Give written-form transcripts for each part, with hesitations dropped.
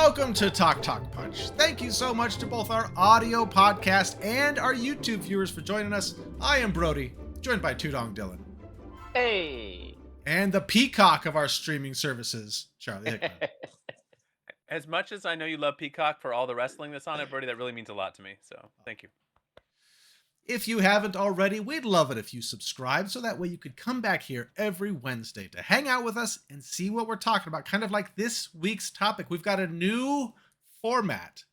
Welcome to Talk Punch. Thank you so much to both our audio podcast and our YouTube viewers for joining us. I am Brody, joined by Tudong Dylan. Hey! And the peacock of our streaming services, Charlie Hickman. As much as I know you love Peacock for all the wrestling that's on it, Brody, that really means a lot to me. So thank you. If you haven't already, we'd love it if you subscribe so that way you could come back here every Wednesday to hang out with us and see what we're talking about. Kind of like this week's topic. We've got a new format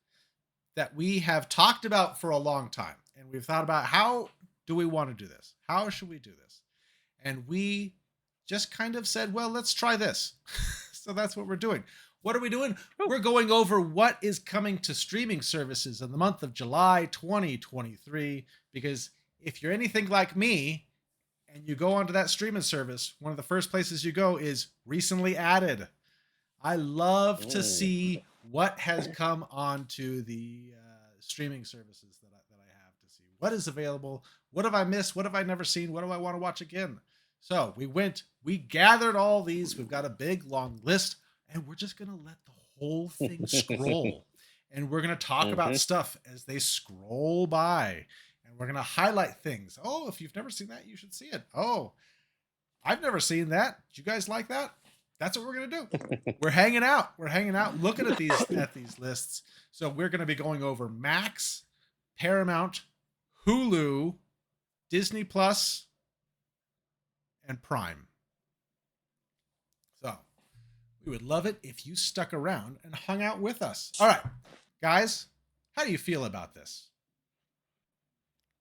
that we have talked about for a long time. And we've thought about how do we want to do this? How should we do this? And we just kind of said, well, let's try this. So that's what we're doing. What are we doing? We're going over what is coming to streaming services in the month of July 2023. Because if you're anything like me and you go onto that streaming service, one of the first places you go is recently added. I love to see what has come onto the streaming services that I have to see. What is available? What have I missed? What have I never seen? What do I want to watch again? So we gathered all these. We've got a big, long list. And we're just going to let the whole thing scroll. And we're going to talk about stuff as they scroll by. And we're going to highlight things. Oh, if you've never seen that, you should see it. Oh, I've never seen that. Do you guys like that? That's what we're going to do. We're hanging out. We're hanging out looking at these lists. So we're going to be going over Max, Paramount, Hulu, Disney Plus, and Prime. So we would love it if you stuck around and hung out with us. All right, guys, how do you feel about this?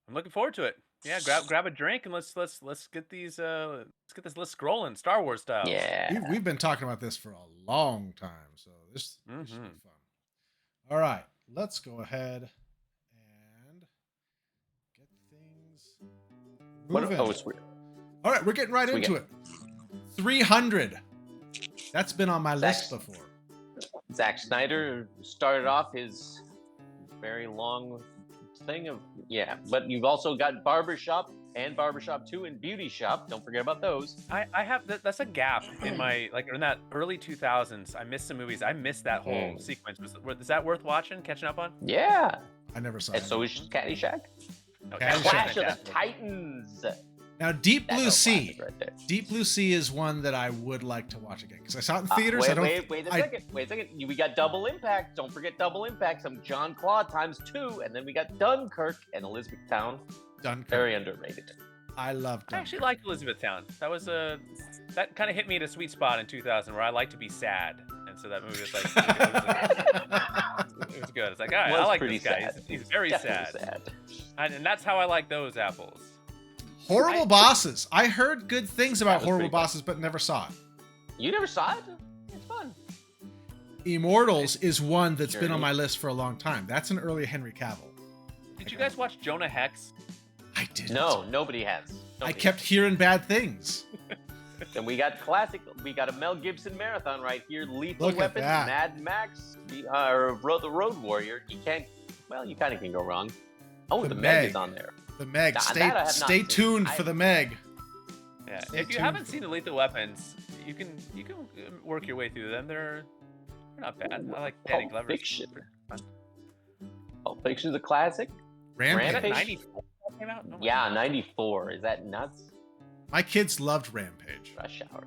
I'm looking forward to it. Yeah, grab a drink and let's get these let's get this list scrolling, Star Wars style. Yeah, We've been talking about this for a long time, so this should be fun. All right, let's go ahead and get things moving. Oh, it's weird. All right, we're getting right into it. 300. That's been on my list before. Zack Snyder started off his very long thing of, but you've also got Barbershop and Barbershop 2 and Beauty Shop. Don't forget about those. I have that's a gap in my, like, in that early 2000s. I missed some movies. I missed that whole sequence. Is that worth watching, catching up on? Yeah. I never saw And it. so is Caddyshack. No, Clash of the Titans. Now, Deep Blue That's a Sea. classic right there. Deep Blue Sea is one that I would like to watch again because I saw it in theaters. Wait a second. We got Double Impact. Don't forget Double Impact. Some John Claude ×2, and then we got Dunkirk and Elizabethtown. Dunkirk. Very underrated. I love Dunkirk. I actually liked Elizabethtown. That was that kind of hit me at a sweet spot in 2000 where I like to be sad, and so that movie was like it was good. It's like, all right, I like this guy. He's very sad. And that's how I like those apples. Horrible Bosses. I heard good things about Horrible fun. Bosses, but never saw it. You never saw it? It's fun. Immortals is one that's been on my list for a long time. That's an early Henry Cavill. Did you guys watch Jonah Hex? I didn't. No, nobody has. I kept hearing bad things. And we got classic. We got a Mel Gibson marathon right here. Lethal Look at Weapon, that. Mad Max, the Road Warrior. You can't. Well, you kind of can go wrong. Oh, the Meg is on there. The Meg. That I have not Stay seen. tuned for the Meg. Yeah. Stay If you tuned haven't for seen the Lethal Weapons, you can work your way through them. They're not bad. I like Danny Pulp Glover. Fiction. Pulp Fiction's a classic. Rampage. 94 came out. No, Yeah, 94. Is that nuts? My kids loved Rampage. Rush Hour.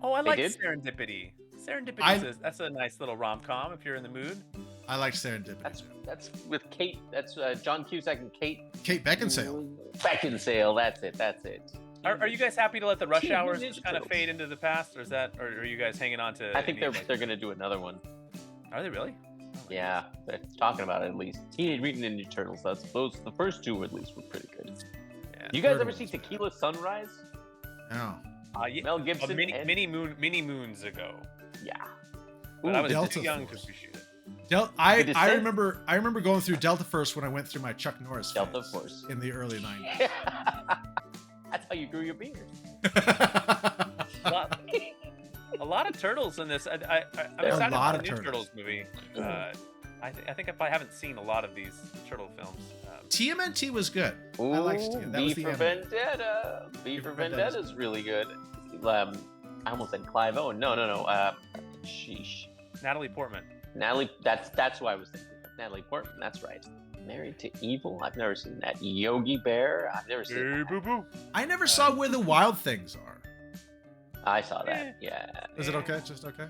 Oh, I like did? Serendipity. Serendipity that's a nice little rom-com if you're in the mood. I like Serendipity. That's with Kate. That's John Cusack and Kate Beckinsale. Beckinsale. That's it. Are you guys happy to let the Rush Teenage Hours Ninja just kind of Turtles. fade into the past, or are you guys hanging on to? I think they're gonna do another one. Are they really? Yeah, they're talking about it at least. Teenage Mutant Ninja Turtles. The first two at least were pretty good. Yeah. You guys Third ever one see was bad. Tequila Sunrise? No. Yeah, Mel Gibson. many moons ago. Yeah. But I was Delta too young Force. to appreciate it. I The Descent. remember going through Delta Force when I went through my Chuck Norris Delta phase Force. in the early 90s. That's how you grew your beard. A lot of turtles in this. I'm There are excited a lot about the of new turtles. Turtles movie. I think if I haven't seen a lot of these turtle films. TMNT was good. Ooh, I liked it. That was V the for animated. Vendetta. V for Vendetta's Vendetta is really good. I almost said Clive Owen. No. Sheesh. Natalie Portman. Natalie. That's who I was thinking of. Natalie Portman. That's right. Married to Evil. I've never seen that. Yogi Bear. I've never seen Hey, that. boo boo. I never saw Where the Wild Things Are. I saw that. Yeah. Is it okay? Just okay?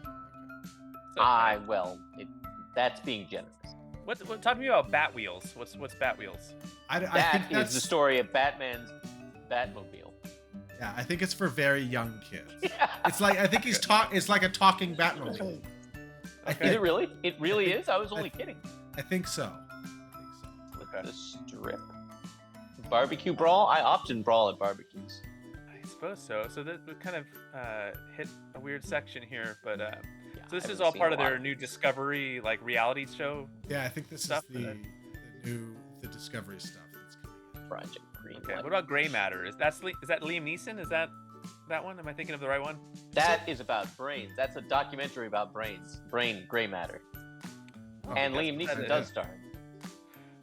That's being generous. What talk to me about Bat Wheels? What's Bat Wheels? I That think is that's the story of Batman's Batmobile. Yeah, I think it's for very young kids. Yeah. It's like I think it's like a talking Batmobile. Is it really? It really is? I was only kidding. I think so. Okay. The strip. Barbecue brawl? I often brawl at barbecues. I suppose so. So that we kind of hit a weird section here, but Yeah, so this I is haven't all seen part a of their lot. new Discovery like reality show. Yeah, I think this Stuff is that- the Discovery stuff that's coming in. Project Green. Okay. What about Gray Matter? Is that Liam Neeson? Is that one? Am I thinking of the right one? That is about brains. That's a documentary about brains. Gray matter. Oh, And that's Liam what that Neeson is. does star.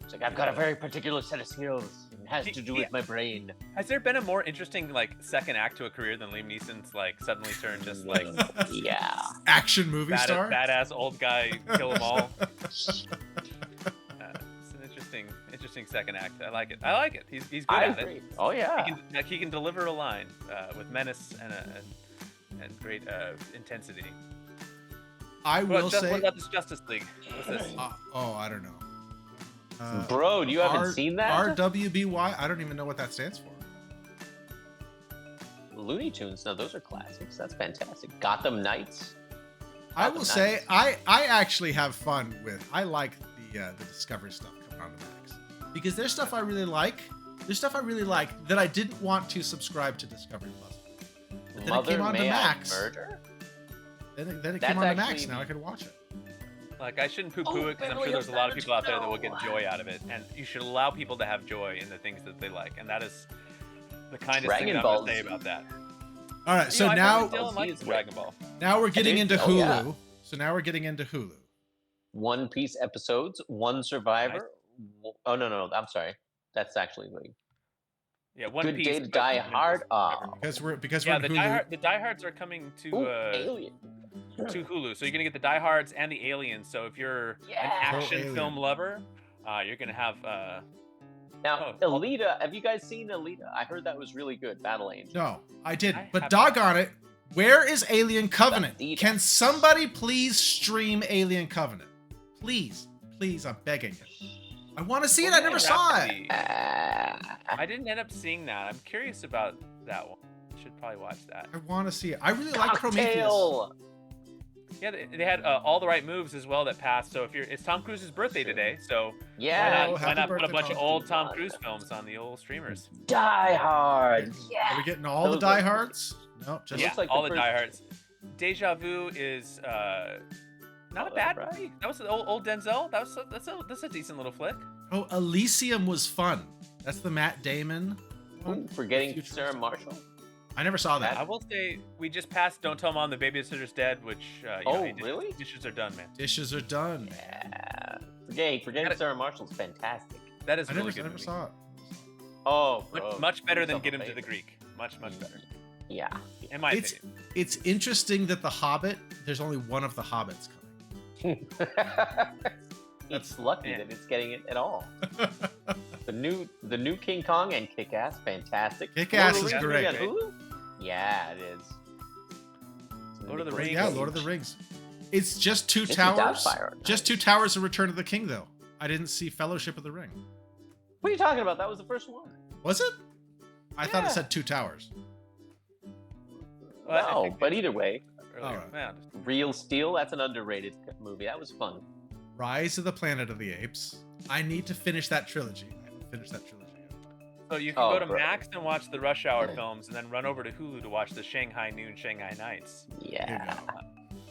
It's like, I've got a very particular set of skills. It has to do with my brain. Has there been a more interesting like second act to a career than Liam Neeson's like suddenly turned just like Yeah. Action movie star. badass old guy kill 'em all? It's an interesting second act. I like it. He's good I at agree. it. Oh, yeah. He can deliver a line with menace and great intensity. I will What say. about this Justice League? What's this? I don't know. Bro, you haven't seen that? RWBY. I don't even know what that stands for. Looney Tunes. No, those are classics. That's fantastic. Gotham Knights. I will say I actually have fun with. I like the Discovery stuff coming on the Max because there's stuff I really like. There's stuff I really like that I didn't want to subscribe to Discovery Plus. But then it came on to May I Max. Murder? Then it That's came on to Max. actually- Now I can watch it. Like I shouldn't poo-poo it because I'm Beverly sure there's a lot of Hills people out there that will get no. joy out of it, and you should allow people to have joy in the things that they like, and that is the kindest Dragon thing I'm Ball gonna say Z. about that. All right, so I now remember Dylan likes Z is Dragon Ball. we're getting did? into Oh, Hulu. yeah. So now we're getting into Hulu. One Piece episodes. One Survivor. Oh, no. I'm sorry. That's actually like Yeah, One Good Piece. Day to but Die Ninjas Hard. Forever. Because Yeah, we're the in Hulu. diehards are coming Ooh, to Alien. Hulu, so you're gonna get the diehards and the aliens. So if you're Yeah. an action Alien. film lover, you're gonna have. Now, Oh, Alita. Have you guys seen Alita? I heard that was really good. Battle Angel. No, I didn't. I But haven't. doggone it, where is Alien Covenant? Bandita. Can somebody please stream Alien Covenant? Please, I'm begging you. I want to see it. I never saw it. I didn't end up seeing that. I'm curious about that one. Should probably watch that. I want to see it. I really like Prometheus. Cocktail. Yeah, they had all the right moves as well that passed. So if it's Tom Cruise's birthday today, so Yeah. Oh, why happy not put a birthday, bunch of Tom. old Tom Cruise films on the old streamers? Die Hard. Are Yeah. we getting all the Those are- diehards? No, just Yeah, looks like all the the first- diehards. Deja Vu is not a Oh, bad that's right. movie. That was old Denzel. That's a decent little flick. Oh, Elysium was fun. That's the Matt Damon one. Ooh, forgetting Future- Sarah Marshall. I never saw that. I will say we just passed "Don't Tell Mom the Babysitter's Dead," which Oh, hey, really? dishes are done, man. Dishes are done. Yeah. Forgetting Gotta- Sarah Marshall's fantastic. That is I a never, really good I never movie. saw it. Oh, bro. Much better than Yourself a Get Him to the favor. Greek. Much better, Yeah. in my It's opinion. it's interesting that The Hobbit. There's only one of the Hobbits coming. It's lucky Yeah. that it's getting it at all. The new King Kong and Kick Ass, fantastic. Kick-Ass Lord of is the Rings great. on Hulu? Yeah, it is. Lord of the Nicolas Rings. Yeah, Cage. Lord of the Rings. It's just two Just towers. Doubtfire. Just two towers of Return of the King, though. I didn't see Fellowship of the Ring. What are you talking about? That was the first one. Was it? I thought it Yeah. said two towers. Well, I No, think but it's either way, earlier. Alright. Yeah, Real Steel, that's an underrated movie. That was fun. Rise of the Planet of the Apes. I need to finish that trilogy. I haven't finished that trilogy yet. so you can Oh, go to bro. Max and watch the Rush Hour films, and then run over to Hulu to watch the Shanghai Noon, Shanghai Nights. Yeah.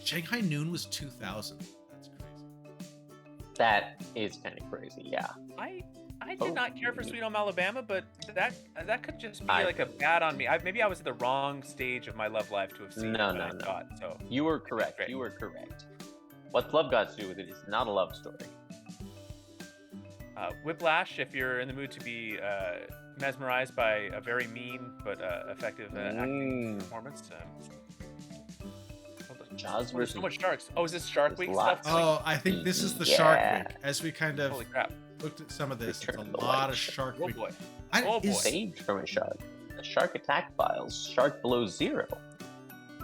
Shanghai Noon was 2000. That's crazy. That is kind of crazy. Yeah. I did not care for Sweet Home Alabama, but that could just be I- like a bad on me. Maybe I was at the wrong stage of my love life to have seen No, it when no, I no. saw it. So You were correct. Great. You were correct. What's love got to do with it? It's not a love story. Whiplash, if you're in the mood to be mesmerized by a very mean but effective acting performance. Jaws Oh, there's versus. so much sharks. Oh, is this Shark There's Week stuff? lots. Oh, I think this is the Shark Yeah. Week. As we kind of Holy crap! looked at some of this, it's Return a of the lot White of Shark. Shark Oh Week. boy. I, Oh, boy. is- Saved from a shark. The Shark Attack Files. Shark Below Zero.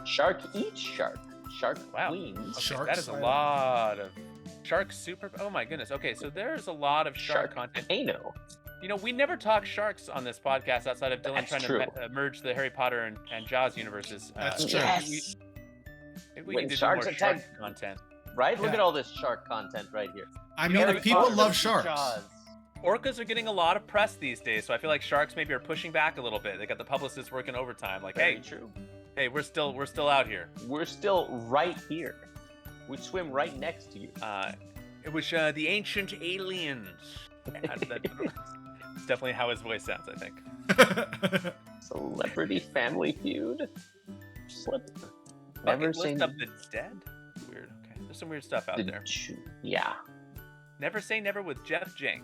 Shark Eats Shark. Shark Wow. Queens. Okay, Shark that is a Side. lot of Shark Super. Oh my goodness. Okay, so there's a lot of shark content. Kano. You know, we never talk sharks on this podcast outside of Dylan That's trying true. to merge the Harry Potter and Jaws universes. That's true. Yes. Maybe we When need to do sharks more attack- shark content. Right? Look Yeah. at all this shark content right here. I You mean, know, if people orcas love and sharks. Jaws. Orcas are getting a lot of press these days, so I feel like sharks maybe are pushing back a little bit. They got the publicists working overtime. Like, Very hey, true. hey, we're still out here. We're still right here. We swim right next to you. It was the ancient aliens. That's definitely how his voice sounds, I think. Celebrity Family Feud. Never Bucket seen. List of the Dead? Weird. Okay. There's some weird stuff out there. Yeah. Never Say Never with Jeff Jank.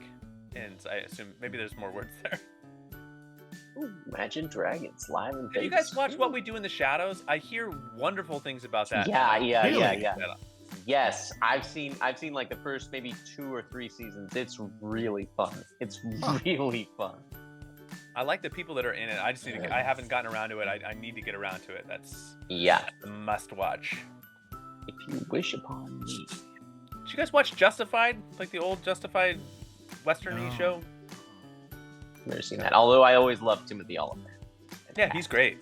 And I assume maybe there's more words there. Ooh, Imagine Dragons live in Vegas. Have you guys watched What We Do in the Shadows? I hear wonderful things about that. Yeah. Really? Yes, I've seen like the first maybe 2 or 3 seasons. It's really fun. It's really fun. I like the people that are in it. I just need to. I haven't gotten around to it. I need to get around to it. That's Yeah. a must watch. If you wish upon me. Did you guys watch Justified? Like the old Justified Western-y No. show? Never seen that. Although I always loved Timothy Oliphant. Yeah, he's great.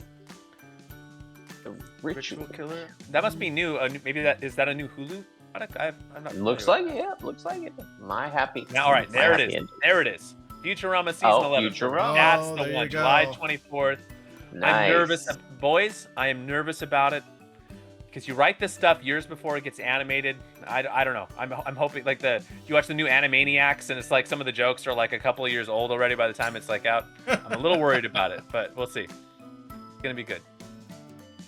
The Ritual Ritual. Killer. That must be new. Maybe that is that a new Hulu product? I'm not. Looks familiar like it. Yeah, looks like it. My happy. with- Now, all right, my there it happy is. ending. There it is. Futurama season Oh, 11. Futurama. That's Oh, the there one. you go. July 24th. I'm Nice. nervous, boys. I am nervous about it because you write this stuff years before it gets animated. I don't know. I'm hoping like you watch the new Animaniacs and it's like some of the jokes are like a couple of years old already by the time it's like out. I'm a little worried about it, but we'll see. It's gonna be good.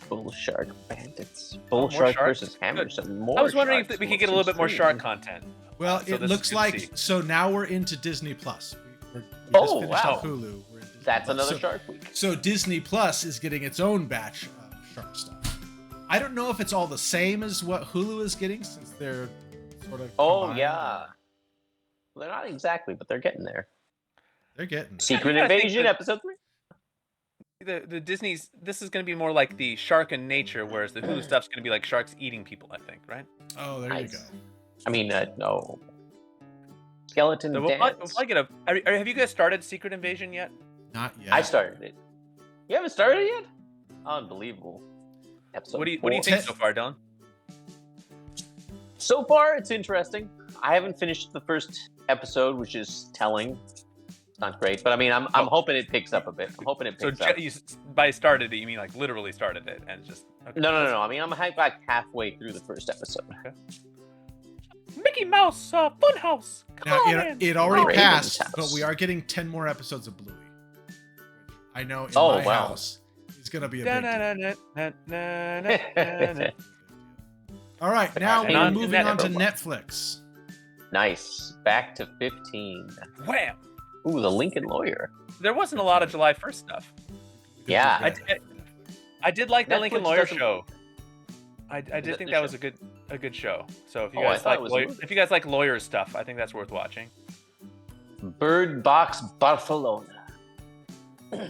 Bull Shark Bandits. Oh, Bull more Shark sharks? versus Hammerson. More I was wondering if sharks, we could get a little bit more shark content. Well, So it this is looks good to like see. so now we're into Disney Plus. We just Oh, finished wow. up Hulu. We're in Disney That's Plus. another So- Shark Week. So Disney Plus is getting its own batch of shark stuff. I don't know if it's all the same as what Hulu is getting since they're sort of. Oh combined. yeah. They're not exactly, but they're getting there. They're getting. There. Secret you gotta think Invasion that- episode 3. The Disney's this is gonna be more like the shark in nature, whereas the Hulu stuff's gonna be like sharks eating people. I think, right? Oh, there Nice. you go. I mean, no. Skeleton So we'll Dance. probably get a. Have you guys started Secret Invasion yet? Not yet. I started it. You haven't started it yet? Unbelievable. Episode What do you 4. think so far, Dylan? So far, it's interesting. I haven't finished the first episode, which is telling. It's not great, but I mean, I'm hoping it picks up a bit. I'm hoping it So picks up. by started it, you mean like literally started it and just okay. No. I mean, I'm like halfway through the first episode. Mickey Mouse Funhouse. Come Now on in. it already Raven's passed, house. but we are getting 10 more episodes of Bluey. Which I know in Oh, my wow. house is gonna be a big deal. Da-na-na-na-na-na-na. All right, now And we're on to moving on to Netflix. Netflix. Nice. Back to 15. Wham! Ooh, the Lincoln Lawyer. There wasn't a lot of July 1st stuff. Yeah. I did like the Lincoln Netflix Lawyer doesn't- show. I did it think the that show? was a good show. So if you Oh, I guys thought like it was a movie. if you guys like lawyer stuff, I think that's worth watching. Bird Box Barcelona.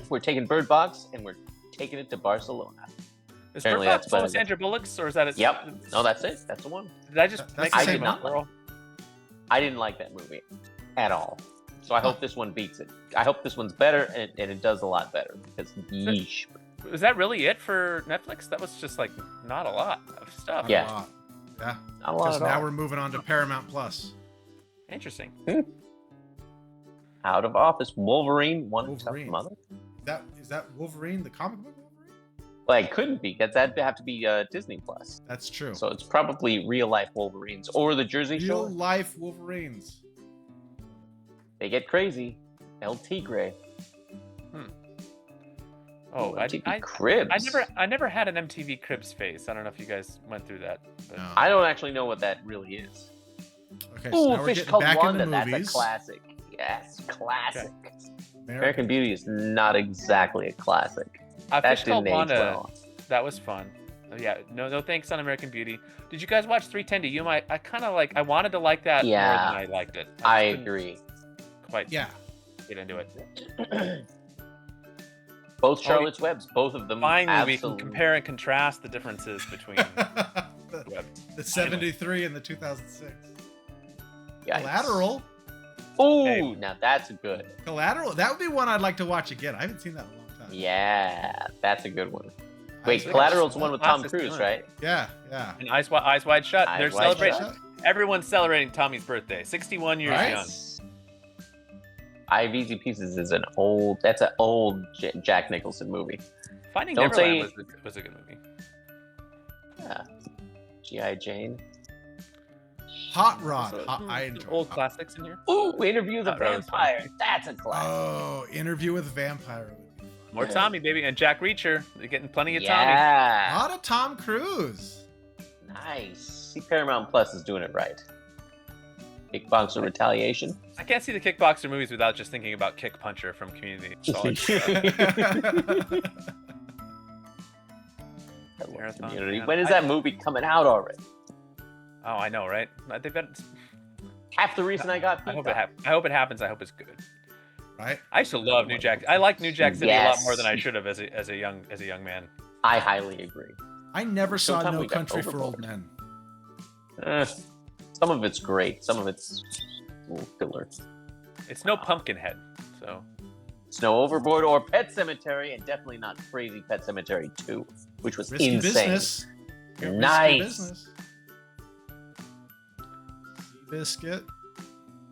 We're taking Bird Box and we're taking it to Barcelona. Is Apparently Bird that's Box full better of than- Sandra Bullock's or is that Yep. No, that's it. That's the one. Did I just That's make the the same same one. girl? I didn't like that movie at all. So I hope this one beats it. I hope this one's better and it does a lot better because yeesh. Was that really it for Netflix? That was just like not a lot of stuff. Not Yeah. a lot. Yeah. Not a lot Because at now all. we're moving on to Paramount Plus. Interesting. Out of Office, Wolverine, One Wolverine. Tough Mother. Is that Wolverine, the comic book Wolverine? Well, it couldn't be because that'd have to be Disney Plus. That's true. So it's probably real life Wolverines or the Jersey Real Shore. life Wolverines. They get crazy. El Tigre. Oh, MTV Cribs. I never had an MTV Cribs face. I don't know if you guys went through that. But No. I don't actually know what that really is. Okay, so Ooh, now we're Fish getting Called back Wanda. into That's a movies. classic. Yes, classic. American. American Beauty is not exactly a classic. That Fish Called didn't age Wanda, well. that was fun. Yeah, no thanks on American Beauty. Did you guys watch 3:10 to Yuma? I kind of like. I wanted to like that more Yeah. than I liked it. I just couldn't agree. Quite Yeah. get into it. Both Charlotte's Webs, both of them. Finally, we can absolutely. compare and contrast the differences between the, webs. the 73 and the 2006. Yikes. Collateral. Ooh, Hey. now that's good. Collateral. That would be one I'd like to watch again. I haven't seen that in a long time. Yeah, that's a good one. I Wait, see. Collateral's the one with Tom Classic Cruise, one. right? Yeah, yeah. And Eyes Wide Shut. Eyes They're Wide celebrating. Shut. Everyone's celebrating Tommy's birthday. 61 years Right? young. Eye of Easy Pieces is an old. That's an old Jack Nicholson movie. Finding Don't Neverland say- was a good movie. Yeah. G.I. Jane. Hot Rod. So, I enjoy old Hot- classics in here. Ooh, Interview with the Hot Rod was fun. Vampire. That's a classic. Oh, Interview with Vampire. would be fun. More Tommy, baby, and Jack Reacher. They're getting plenty of A Yeah. lot of Tom Cruise. Nice. See, Paramount Plus is doing it right. Kickboxer Retaliation. Tommy. I can't see the kickboxer movies without just thinking about Kick Puncher from Community. That's all I think about. I love Marathon, Community. yeah. When is that movie coming out already? Oh, I know, right? They've been. Half the reason I got. I hope it happens. I hope it happens. I hope it's good. Right? I used to love New Jack. I like New Jack City a lot Yes. more than I should have as a young man. I highly agree. I never saw Sometime No we got Country for Old overboard. Men. Some of it's great. Some of it's a little filler. It's no Pumpkinhead, so Snow Overboard or Pet Cemetery, and definitely not Crazy Pet Cemetery 2, which was Risky insane. business. Risky Nice. business. Biscuit.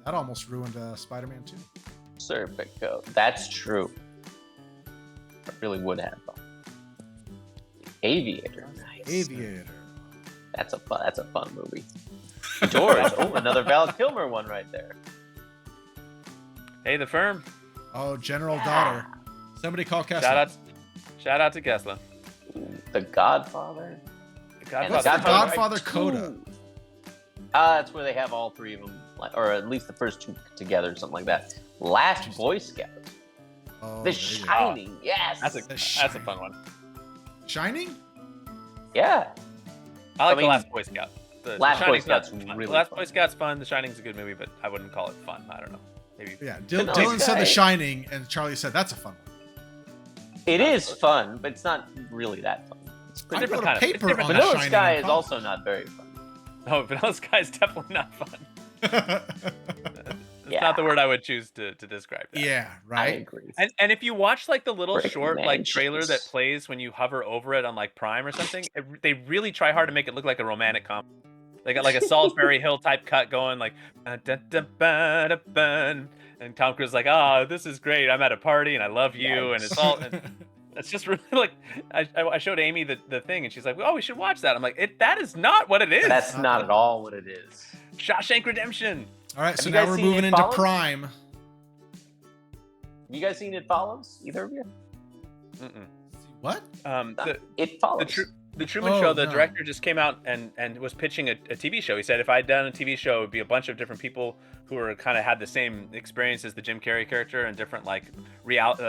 That almost ruined Spider-Man 2. Serpico. That's true. I really would have. Aviator. Nice. Aviator. That's a fun movie. The Doors. Oh, another Val Kilmer one right there. hey, the firm. Oh, General Daughter. Somebody call Kessler. Shout out to Kessler. The Godfather. The And What's Godfather. the Godfather coda? That's where they have all three of them, or at least the first two together, something like that. Last Boy Scout. Oh, The there you go. Shining. Yes. That's The a fun one. Shining? Yeah. I like I mean, The Last Boy Scout. The Last Boy Shining's Scout's not fun. really The Last fun. Boy Scout's fun. The Shining's a good movie, but I wouldn't call it fun. I don't know. Maybe. Yeah. Vanilla Dylan said Sky. The Shining, and Charlie said that's a fun one. It is fun, but it's not really that fun. It's I pretty wrote different a kind of- it's paper different. on The Vanilla Shining. Sky in is college. also not very fun. No, Vanilla Sky is definitely not fun. It's Yeah. not the word I would choose to describe that. Yeah, I right. agree. And if you watch like the little Breaking short like trailer that Mansions. plays when you hover over it on like Prime or something, they really try hard to make it look like a romantic comedy. They got like a Salisbury Hill type cut going like and Tom Cruise is like, oh, this is great. I'm at a party and I love you, and it's all. And it's just really like I showed Amy the thing and she's like, oh, we should watch that. I'm like, that is not what it is. That's not at all what it is. Shawshank Redemption. All right, Have so you now guys we're seen moving It into Follows? Prime. Have you guys seen It Follows? Either of you? Mm-mm. What? It Follows. The Truman Oh, Show, the no. director just came out and was pitching a TV show. He said if I'd done a TV show, it would be a bunch of different people who were kind of had the same experience as the Jim Carrey character and different like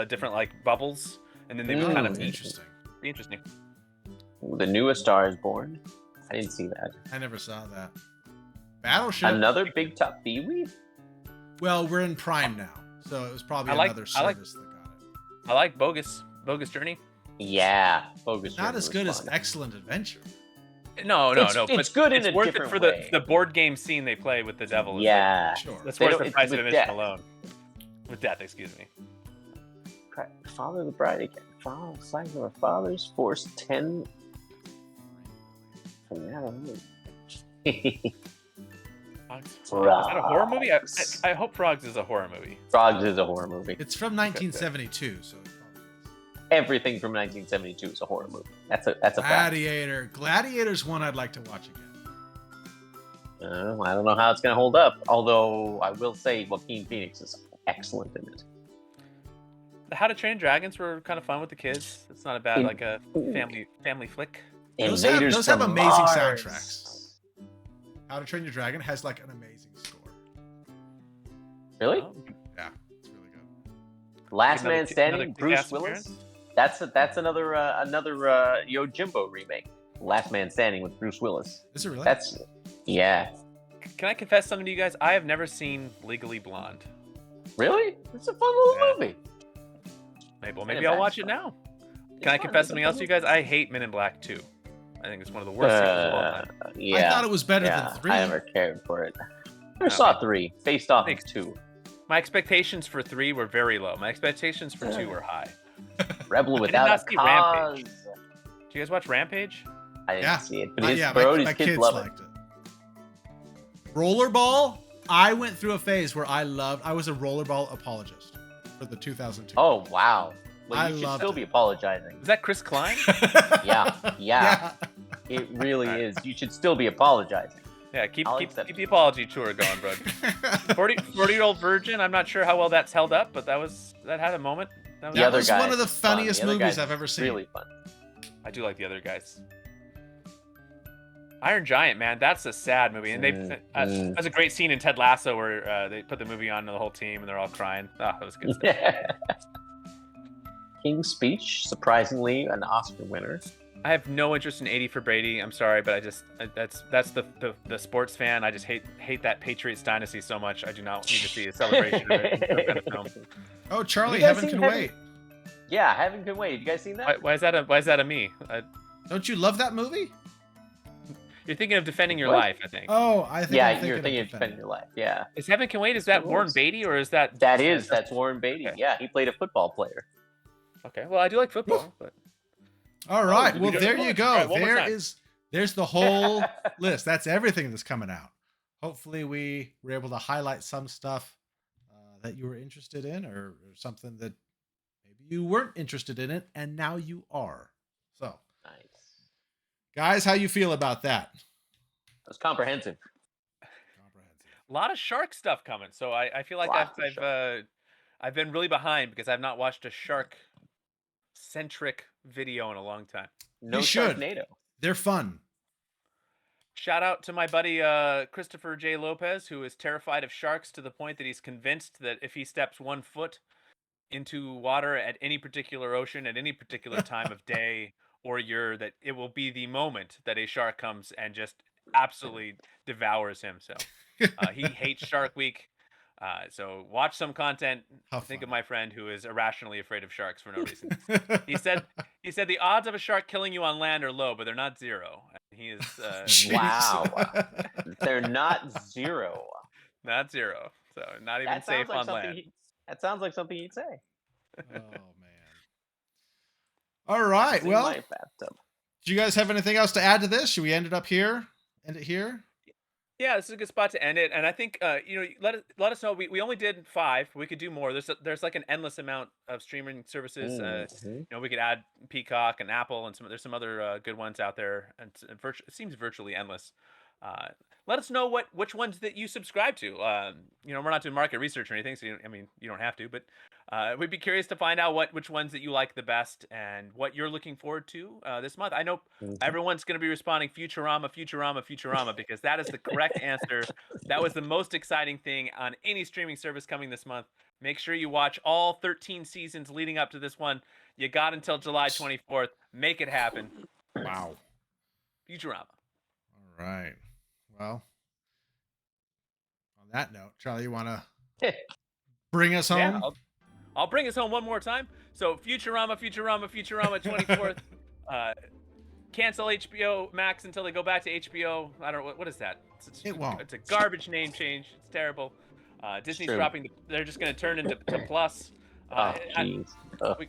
different like bubbles, and then they would kind of be Interesting. interesting. The Newest Star is Born. I didn't see that. I never saw that. Battleship. Another Big Top Pee-wee? Well, we're in Prime now, so it was probably I like- another I like- service that got it. I like Bogus Journey. Yeah. Bogus Not Journey as was good as fun. Excellent Adventure. No. It's But good in it's a worth it different for way. the board game scene they play with the devil. is Yeah. Sure. like- that's They worth don't- the it's price of with admission death. alone. With death, excuse me. Father of the Bride again. Father, Flag of Our Fathers, Force 10. From that on. Frogs. Is that a horror movie? Frogs. I hope Frogs is a horror movie. Frogs is a horror movie. It's from 1972, so it probably is. Everything from 1972 is a horror movie. That's a fact. Gladiator. Gladiator's one I'd like to watch again. I don't know how it's going to hold up. Although I will say Joaquin Phoenix is excellent in it. The How to Train Dragons were kind of fun with the kids. It's not a bad like a family flick. Those Invaders have from amazing Mars. soundtracks. How to Train Your Dragon has like an amazing score. Really? Oh, Yeah, it's really good. Last another Man ki- Standing, another Bruce kick-ass Willis. appearance? That's another Yojimbo remake Last Man Standing with Bruce Willis. Is it really? Yeah. Can I confess something to you guys? I have never seen Legally Blonde. Really? It's a fun little Yeah. movie. Maybe I'll watch it now. Can I confess something else to you guys? I hate Men in Black 2. I think it's one of the worst sequels of all time. Yeah. I thought it was better than 3. I never cared for it. I saw 3, based off of Thanks. 2. My expectations for 3 were very low. My expectations for 2 were high. Rebel did Without not a see Cause. Rampage. Do you guys watch Rampage? I didn't Yeah. see it, but My his kids love liked it. Rollerball. I went through a phase where I was a rollerball apologist for the 2002. Oh, wow. Well, I you should loved still it. be apologizing. Is that Chris Klein? Yeah. It really is. You should still be apologizing. Yeah, keep I'll accept the apology tour going, bud. 40-year-old virgin. I'm not sure how well that's held up, but that had a moment. The That other was guys one of the is fun. funniest The other movies guys I've is ever seen. Really fun. I do like the other guys. Iron Giant, man, that's a sad movie, and that's a great scene in Ted Lasso where they put the movie on to the whole team and they're all crying. Oh, that was good stuff. King's Speech, surprisingly, an Oscar winner. I have no interest in 80 for Brady. I'm sorry, but that's the sports fan. I just hate that Patriots dynasty so much. I do not need to see a celebration of it. Some kind of film. Oh, Charlie, You guys Heaven seen Can Heaven? Wait. Yeah, Heaven Can Wait. You guys seen that? Why is that a me? Don't you love that movie? You're thinking of defending your What? life, I think. Oh, I think Yeah, I'm you're thinking of Defending. spending your life. Yeah. Is Heaven Can Wait? Is that It Warren was. Beatty or is that? That's Warren Beatty. Okay. Yeah, he played a football player. Okay. Well, I do like football, but All right. we Well, do it there once. you go. All right, one more time. There's the whole list. That's everything that's coming out. Hopefully, we were able to highlight some stuff that you were interested in, or something that maybe you weren't interested in it, and now you are. So, Nice. guys, how you feel about that? That's comprehensive. a lot of shark stuff coming. So I feel like Lots of I've been really behind because I've not watched a shark centric video in a long time. No You should. Sharknado. They're fun. Shout out to my buddy Christopher J. Lopez, who is terrified of sharks to the point that he's convinced that if he steps 1 foot into water at any particular ocean at any particular time of day or year, that it will be the moment that a shark comes and just absolutely devours him. So he hates Shark Week. So watch some content. How Think fun. of my friend who is irrationally afraid of sharks for no reason. He said the odds of a shark killing you on land are low, but they're not zero. He is Jeez. Wow. They're not zero. not zero. So not even That safe sounds like on something. land. That sounds like something he'd say. Oh man. All right. It's in Well, my bathtub. do you guys have anything else to add to this? Should we end it up here? End it here? Yeah, this is a good spot to end it. And I think let us know. We only did 5. We could do more. There's like an endless amount of streaming services. Mhm. We could add Peacock and Apple and there's some other good ones out there, and it seems virtually endless. Let us know which ones that you subscribe to. We're not doing market research or anything, so you don't have to, but we'd be curious to find out which ones that you like the best and what you're looking forward to this month. I know everyone's going to be responding Futurama, Futurama, Futurama, because that is the correct answer. That was the most exciting thing on any streaming service coming this month. Make sure you watch all 13 seasons leading up to this one. You got until July 24th. Make it happen. Wow. Futurama. All right. Well, on that note, Charlie, you want to bring us home? Yeah, I'll bring us home one more time. So Futurama, Futurama, Futurama 24th. Cancel HBO Max until they go back to HBO. I don't know what is that. It won't. It's a garbage name change. It's terrible. Disney's true. dropping. They're just going to turn into Plus. Oh, jeez. Ugh.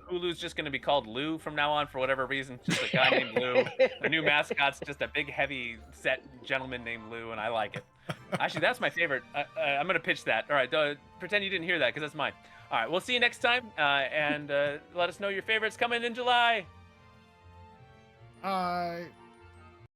Hulu's just going to be called Lou from now on for whatever reason. Just a guy named Lou. The new mascot's just a big, heavy set gentleman named Lou, and I like it. Actually, that's my favorite. I'm going to pitch that. All right, pretend you didn't hear that because that's mine. All right, we'll see you next time, and let us know your favorites coming in July. Bye.